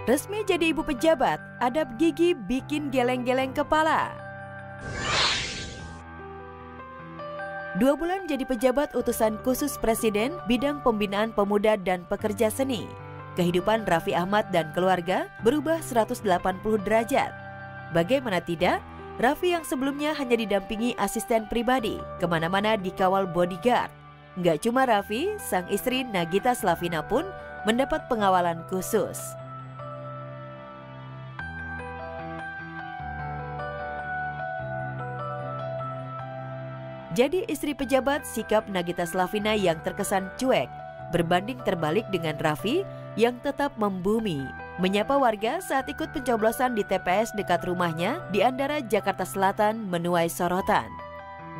Resmi jadi ibu pejabat, adab gigi bikin geleng-geleng kepala. 2 bulan jadi pejabat utusan khusus Presiden bidang pembinaan pemuda dan pekerja seni. Kehidupan Raffi Ahmad dan keluarga berubah 180 derajat. Bagaimana tidak, Raffi yang sebelumnya hanya didampingi asisten pribadi, kemana-mana dikawal bodyguard. Nggak cuma Raffi, sang istri Nagita Slavina pun mendapat pengawalan khusus. Jadi istri pejabat, sikap Nagita Slavina yang terkesan cuek berbanding terbalik dengan Raffi yang tetap membumi, menyapa warga saat ikut pencoblosan di TPS dekat rumahnya di Andara, Jakarta Selatan menuai sorotan.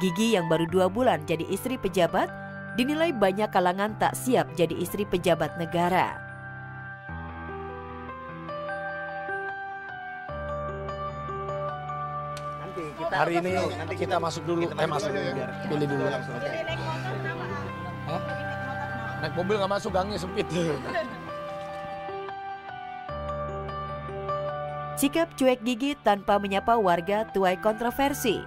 Gigi yang baru 2 bulan jadi istri pejabat dinilai banyak kalangan tak siap jadi istri pejabat negara. Hari ini kita masuk dulu, pilih dulu. Hah? Naik mobil nggak masuk, gangnya sempit. Sikap cuek Gigi tanpa menyapa warga tuai kontroversi.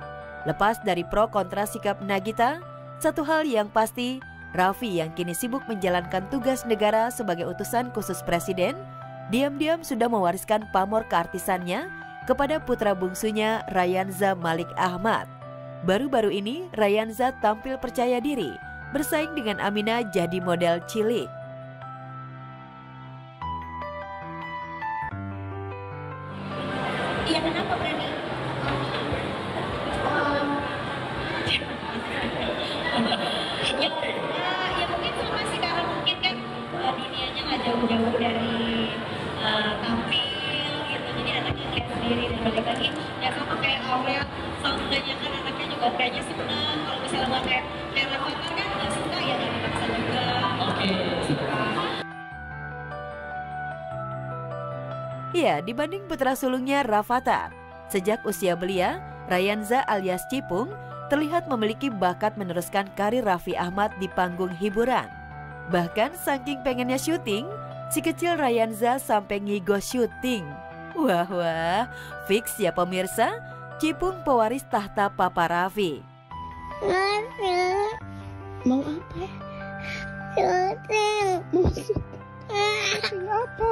Lepas dari pro kontra sikap Nagita, satu hal yang pasti, Raffi yang kini sibuk menjalankan tugas negara sebagai utusan khusus Presiden, diam-diam sudah mewariskan pamor keartisannya kepada putra bungsunya Rayanza Malik Ahmad. Baru-baru ini Rayanza tampil percaya diri bersaing dengan Amina jadi model cilik. Iya, kenapa berani? Ya mungkin sama sih, karena mungkin kan dunianya nggak jauh-jauh dari tampil gitu, jadi anaknya lihat sendiri dan balik lagi ya sama kayak Aurea samudanya kan anaknya juga kayaknya senang. Kalau misalnya nggak kayak Rafathar kan nggak suka ya, tapi paksa juga. Suka. Iya, dibanding putra sulungnya Rafathar, sejak usia belia, Rayanza alias Cipung terlihat memiliki bakat meneruskan karir Raffi Ahmad di panggung hiburan. Bahkan saking pengennya syuting, si kecil Rayanza sampai ngigos syuting. Wah, fix ya pemirsa, Cipung pewaris tahta Papa Raffi. Mau apa? Syuting. Mau syuting apa?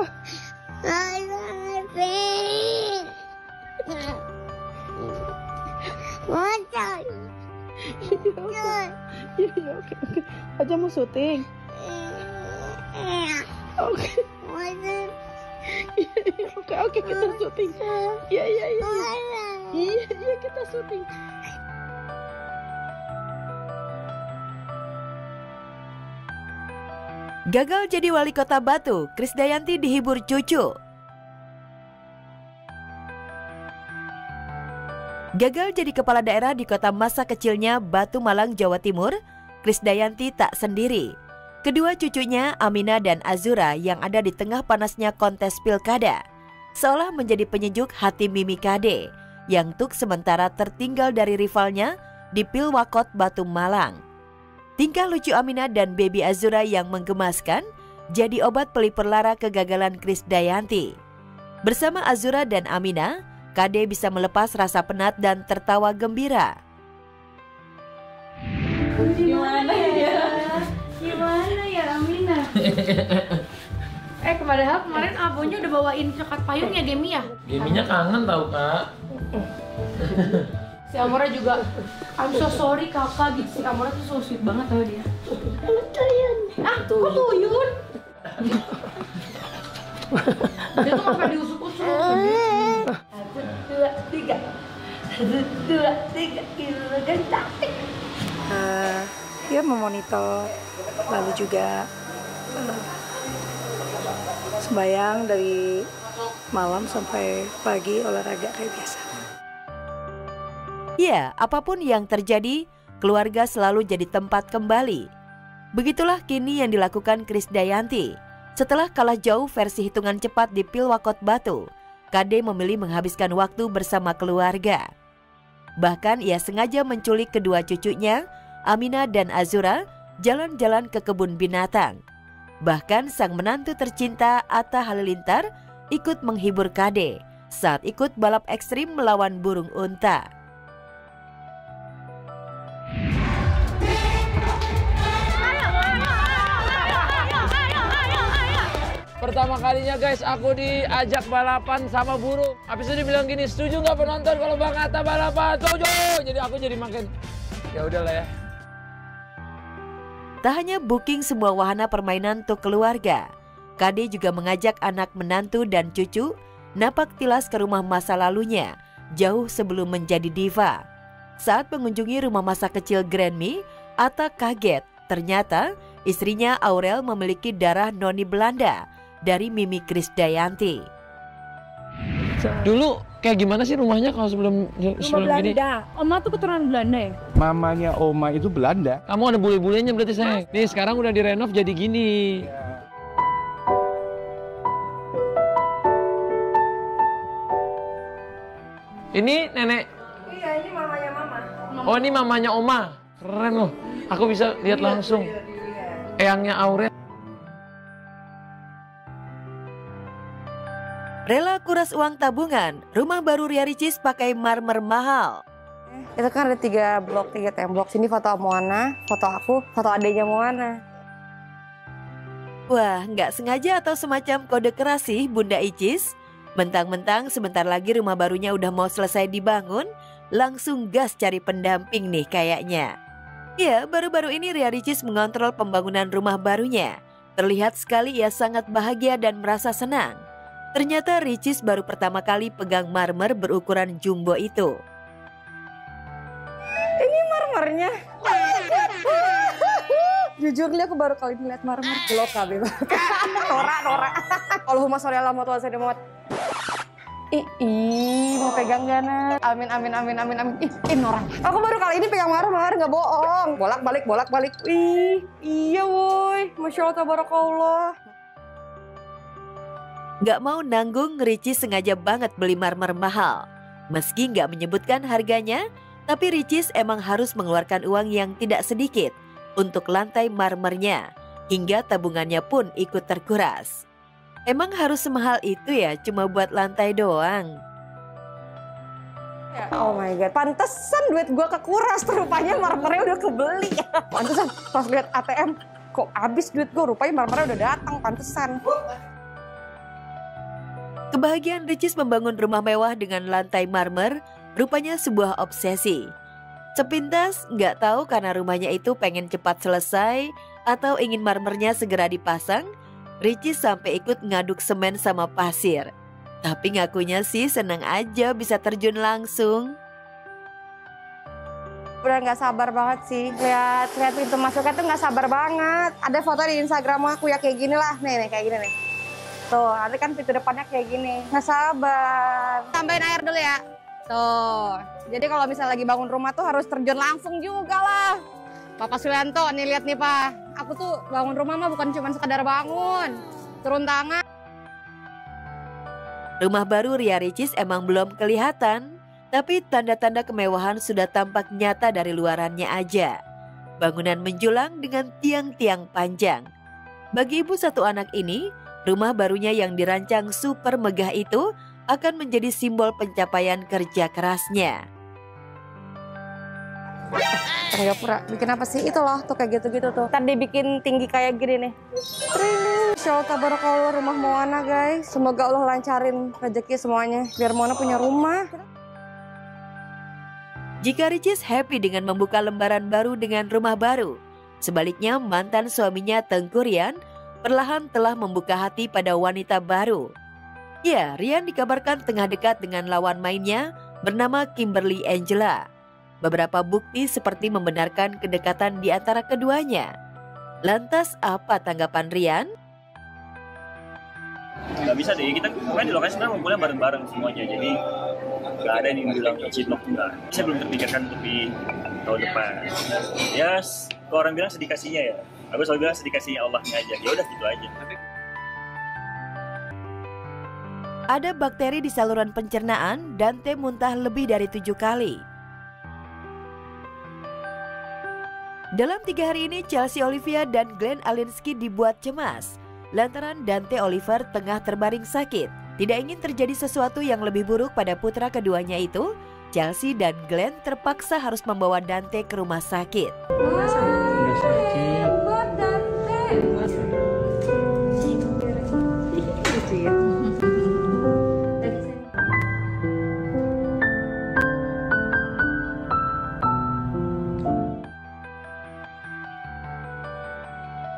Oke. Aja mau syuting. Oke, kita syuting. Iya, kita syuting. Gagal jadi wali kota Batu, Krisdayanti dihibur cucu. Gagal jadi kepala daerah di kota masa kecilnya Batu Malang, Jawa Timur, Krisdayanti tak sendiri. Kedua cucunya, Amina dan Azura, yang ada di tengah panasnya kontes pilkada, seolah menjadi penyejuk hati Mimi Kade, yang tuk sementara tertinggal dari rivalnya di Pilwakot Batu Malang. Tingkah lucu Amina dan baby Azura yang menggemaskan jadi obat pelipur lara kegagalan Krisdayanti. Bersama Azura dan Amina, Kade bisa melepas rasa penat dan tertawa gembira. Gimana ya Amina? Padahal kemarin Abonya udah bawain coklat payung ya Gemi ya? Geminya kangen tau Kak. Si Amora juga, I'm so sorry kakak gitu. Si Amora tuh so sweet banget tau dia. Tuyun. Kok Tuyun? Dia tuh sampai diusuk-usuk. 1, 2, 3. 1, 2, 3. Gila kan cantik. Dia memonitor, lalu juga sembayang dari malam sampai pagi, olahraga kayak biasa. Ya, apapun yang terjadi, keluarga selalu jadi tempat kembali. Begitulah kini yang dilakukan Krisdayanti. Setelah kalah jauh versi hitungan cepat di Pilwakot Batu, Kade memilih menghabiskan waktu bersama keluarga. Bahkan ia sengaja menculik kedua cucunya, Amina dan Azura, jalan-jalan ke kebun binatang. Bahkan sang menantu tercinta Atta Halilintar ikut menghibur Kade saat ikut balap ekstrim melawan burung unta. Pertama kalinya guys, aku diajak balapan sama burung. Habis itu dibilang gini, setuju nggak penonton kalau Bang Atta balapan? Setuju! Jadi aku jadi makin, ya udahlah ya. Tak hanya booking semua wahana permainan untuk keluarga, Kade juga mengajak anak menantu dan cucu napak tilas ke rumah masa lalunya, jauh sebelum menjadi diva. Saat mengunjungi rumah masa kecil Grandmi, Atta kaget. Ternyata istrinya Aurel memiliki darah noni Belanda dari Mimi Krisdayanti. Dulu kayak gimana sih rumahnya kalau sebelum gini? Oma tuh keturunan Belanda ya? Mamanya Oma itu Belanda. Kamu ada bule-bulenya berarti sayang. Nih sekarang udah direnov jadi gini. Ini nenek. Iya, ini mamanya mama. Oh ini mamanya Oma. Keren loh. Aku bisa lihat langsung. Eyangnya Aurel. Rela kuras uang tabungan, rumah baru Ria Ricis pakai marmer mahal. Itu kan ada 3 tembok. Sini foto Moana, foto aku, foto adenya Moana. Wah, nggak sengaja atau semacam kode keras sih Bunda Icis? Mentang-mentang sebentar lagi rumah barunya udah mau selesai dibangun, langsung gas cari pendamping nih kayaknya. Ya, baru-baru ini Ria Ricis mengontrol pembangunan rumah barunya. Terlihat sekali ia sangat bahagia dan merasa senang. Ternyata Ricis baru pertama kali pegang marmer berukuran jumbo itu. Ini marmernya. Jujur nih aku baru kali lihat marmer. Blok KB. Norak. Kalau huma sore alam mau saya mau. Mau pegang gana. Amin. Ih, norak. Aku baru kali ini pegang marmer, nggak bohong. Bolak-balik. Iya woi. Masya Allah, tabarakallah. Gak mau nanggung, Ricis sengaja banget beli marmer mahal. Meski gak menyebutkan harganya, tapi Ricis emang harus mengeluarkan uang yang tidak sedikit untuk lantai marmernya, hingga tabungannya pun ikut terkuras. Emang harus semahal itu ya cuma buat lantai doang? Oh my god, pantesan duit gue kekuras, rupanya marmernya udah kebeli. Pantesan pas lihat ATM, kok habis duit gue, rupanya marmernya udah datang, pantesan. Kebahagiaan Ricis membangun rumah mewah dengan lantai marmer rupanya sebuah obsesi. Sepintas nggak tahu karena rumahnya itu pengen cepat selesai atau ingin marmernya segera dipasang, Ricis sampai ikut ngaduk semen sama pasir. Tapi ngakunya sih senang aja bisa terjun langsung. Udah nggak sabar banget sih, lihat pintu masuknya tuh nggak sabar banget. Ada foto di Instagram aku ya kayak gini lah, nih kayak gini nih. Tuh, nanti kan pintu depannya kayak gini. Nggak sabar. Tambahin air dulu ya. Tuh, jadi kalau misalnya lagi bangun rumah tuh harus terjun langsung juga lah. Papa Sulianto, nih lihat nih Pak. Aku tuh bangun rumah mah bukan cuma sekedar bangun. Turun tangan. Rumah baru Ria Ricis emang belum kelihatan, tapi tanda-tanda kemewahan sudah tampak nyata dari luarannya aja. Bangunan menjulang dengan tiang-tiang panjang. Bagi ibu satu anak ini, rumah barunya yang dirancang super megah itu akan menjadi simbol pencapaian kerja kerasnya. Enggak pura, bikin apa sih? Itu loh, tuh kayak gitu-gitu tuh. Kan dibikin tinggi kayak gini nih. Insya Allah tabarakallah rumah Moana guys. Semoga Allah lancarin rezeki semuanya, biar Moana punya rumah. Jika Ricis happy dengan membuka lembaran baru dengan rumah baru, sebaliknya mantan suaminya Tengku Rian perlahan telah membuka hati pada wanita baru. Ya, Rian dikabarkan tengah dekat dengan lawan mainnya bernama Kimberly Angela. Beberapa bukti seperti membenarkan kedekatan di antara keduanya. Lantas apa tanggapan Rian? Nggak bisa deh, kita kemarin di lokasi sebenarnya ngumpulnya bareng-bareng semuanya. Jadi nggak ada yang bilang cinlok, enggak. Saya belum terpikirkan untuk di tahun depan. Ya, kalau orang bilang sedih kasihnya ya. Aku selalu bilang sedih kasihnya Allahnya aja. Ya udah gitu aja. Ada bakteri di saluran pencernaan dan Dante muntah lebih dari 7 kali. Dalam 3 hari ini, Chelsea Olivia dan Glenn Alinsky dibuat cemas lantaran Dante Oliver tengah terbaring sakit. Tidak ingin terjadi sesuatu yang lebih buruk pada putra keduanya itu, Chelsea dan Glenn terpaksa harus membawa Dante ke rumah sakit.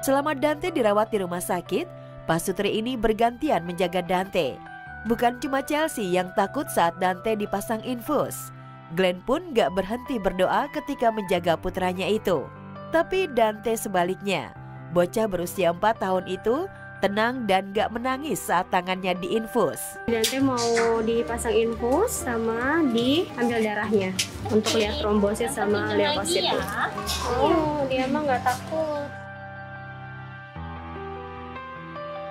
Selama Dante dirawat di rumah sakit, pasutri ini bergantian menjaga Dante. Bukan cuma Chelsea yang takut saat Dante dipasang infus. Glenn pun gak berhenti berdoa ketika menjaga putranya itu. Tapi Dante sebaliknya, bocah berusia 4 tahun itu tenang dan gak menangis saat tangannya diinfus. Dante mau dipasang infus sama diambil darahnya untuk lihat trombosit sama leukosit. Oh, dia emang gak takut.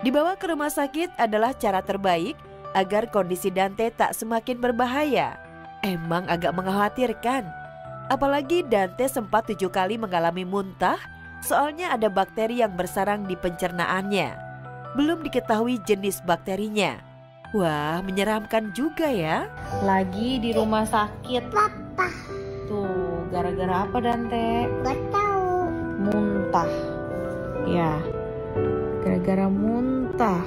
Dibawa ke rumah sakit adalah cara terbaik agar kondisi Dante tak semakin berbahaya. Emang agak mengkhawatirkan. Apalagi Dante sempat 7 kali mengalami muntah, soalnya ada bakteri yang bersarang di pencernaannya. Belum diketahui jenis bakterinya. Wah, menyeramkan juga ya. Lagi di rumah sakit. Papa. Tuh, gara-gara apa Dante? Gak tahu. Muntah. Ya, gara-gara muntah.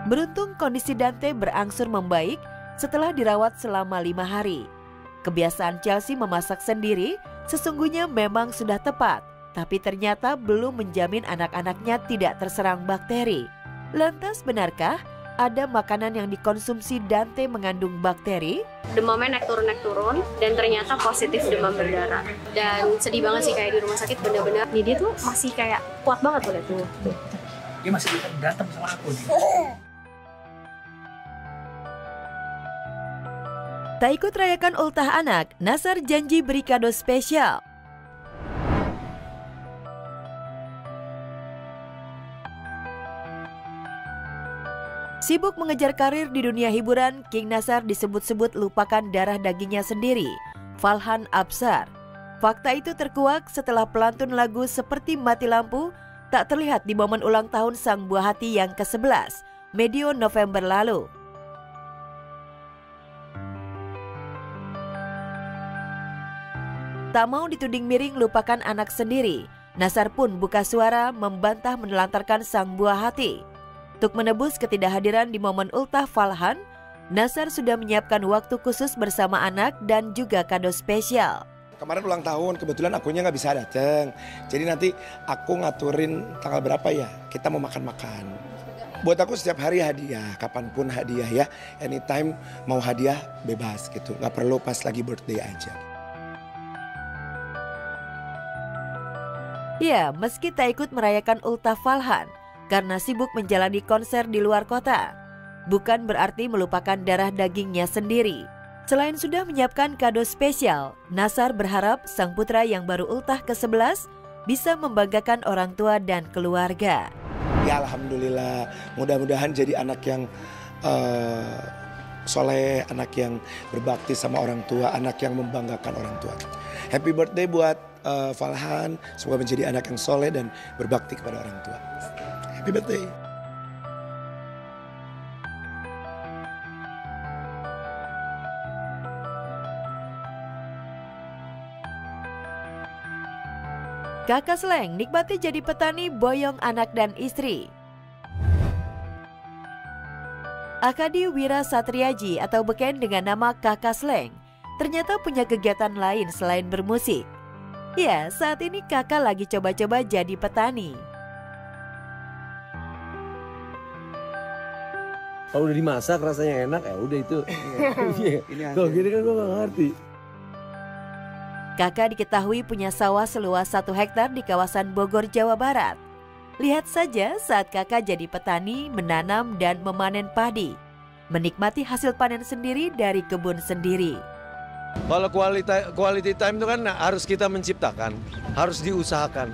Beruntung kondisi Dante berangsur membaik setelah dirawat selama 5 hari. Kebiasaan Chelsea memasak sendiri sesungguhnya memang sudah tepat, tapi ternyata belum menjamin anak-anaknya tidak terserang bakteri. Lantas benarkah ada makanan yang dikonsumsi Dante mengandung bakteri? Demamnya naik turun, dan ternyata positif demam berdarah. Dan sedih banget sih, kayak di rumah sakit bener-bener nih, dia tuh masih kayak kuat banget tuh, lihat tuh. Dia masih berantem sama aku nih. Tak ikut rayakan ultah anak, Nasar janji beri kado spesial. Sibuk mengejar karir di dunia hiburan, King Nasar disebut-sebut lupakan darah dagingnya sendiri, Falhan Absar. Fakta itu terkuak setelah pelantun lagu Seperti Mati Lampu tak terlihat di momen ulang tahun sang buah hati yang ke-11, medio November lalu. Tak mau dituding miring lupakan anak sendiri, Nasar pun buka suara membantah menelantarkan sang buah hati. Untuk menebus ketidakhadiran di momen ultah Falhan, Nasar sudah menyiapkan waktu khusus bersama anak dan juga kado spesial. Kemarin ulang tahun, kebetulan akunya nggak bisa datang. Jadi nanti aku ngaturin tanggal berapa ya, kita mau makan-makan. Buat aku setiap hari hadiah, kapanpun hadiah ya. Anytime mau hadiah bebas gitu, nggak perlu pas lagi birthday aja. Ya, meski tak ikut merayakan ultah Falhan karena sibuk menjalani konser di luar kota, bukan berarti melupakan darah dagingnya sendiri. Selain sudah menyiapkan kado spesial, Nasar berharap sang putra yang baru ultah ke-11 bisa membanggakan orang tua dan keluarga. Ya alhamdulillah, mudah-mudahan jadi anak yang soleh, anak yang berbakti sama orang tua, anak yang membanggakan orang tua. Happy birthday buat Falhan, semoga menjadi anak yang soleh dan berbakti kepada orang tua. Happy birthday. Kakak Sleng nikmati jadi petani boyong anak dan istri. Akadi Wira Satriaji atau beken dengan nama Kakak Sleng ternyata punya kegiatan lain selain bermusik. Ya, saat ini kakak lagi coba-coba jadi petani. Kalau udah dimasak rasanya enak, ya udah itu. Kalau gini kan gue gak ngerti. Kakak diketahui punya sawah seluas 1 hektar di kawasan Bogor, Jawa Barat. Lihat saja saat kakak jadi petani, menanam dan memanen padi. Menikmati hasil panen sendiri dari kebun sendiri. Kalau quality time itu kan harus kita menciptakan, harus diusahakan.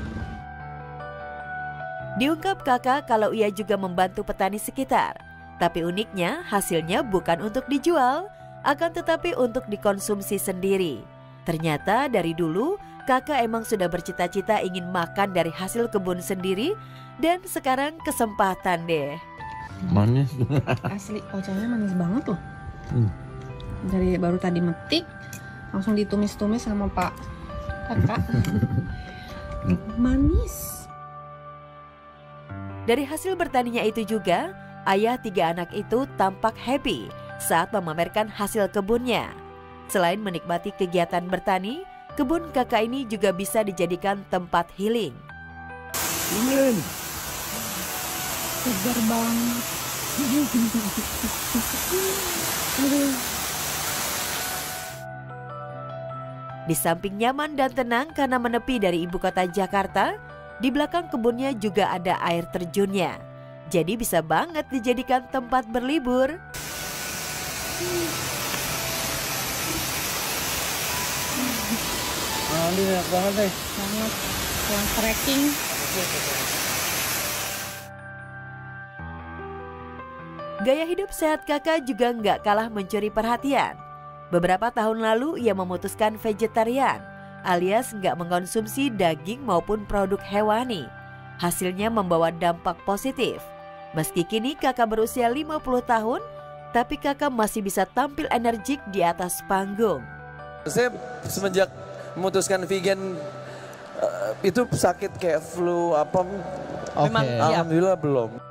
Diungkap kakak kalau ia juga membantu petani sekitar. Tapi uniknya hasilnya bukan untuk dijual, akan tetapi untuk dikonsumsi sendiri. Ternyata dari dulu Kakak emang sudah bercita-cita ingin makan dari hasil kebun sendiri dan sekarang kesempatan deh. Manis. Asli, ocanya manis banget loh. Dari baru tadi metik, langsung ditumis-tumis sama Pak Kakak. Manis. Dari hasil bertaninya itu juga, ayah 3 anak itu tampak happy saat memamerkan hasil kebunnya. Selain menikmati kegiatan bertani, kebun kakak ini juga bisa dijadikan tempat healing. Segar banget. Di samping nyaman dan tenang karena menepi dari ibu kota Jakarta, di belakang kebunnya juga ada air terjunnya. Jadi bisa banget dijadikan tempat berlibur. Ini enak banget deh. Banget. Pulang trekking. Gaya hidup sehat kakak juga nggak kalah mencuri perhatian. Beberapa tahun lalu ia memutuskan vegetarian, alias nggak mengkonsumsi daging maupun produk hewani. Hasilnya membawa dampak positif. Meski kini kakak berusia 50 tahun, tapi kakak masih bisa tampil energik di atas panggung. Saya semenjak memutuskan vegan itu sakit kayak flu apa, memang alhamdulillah belum.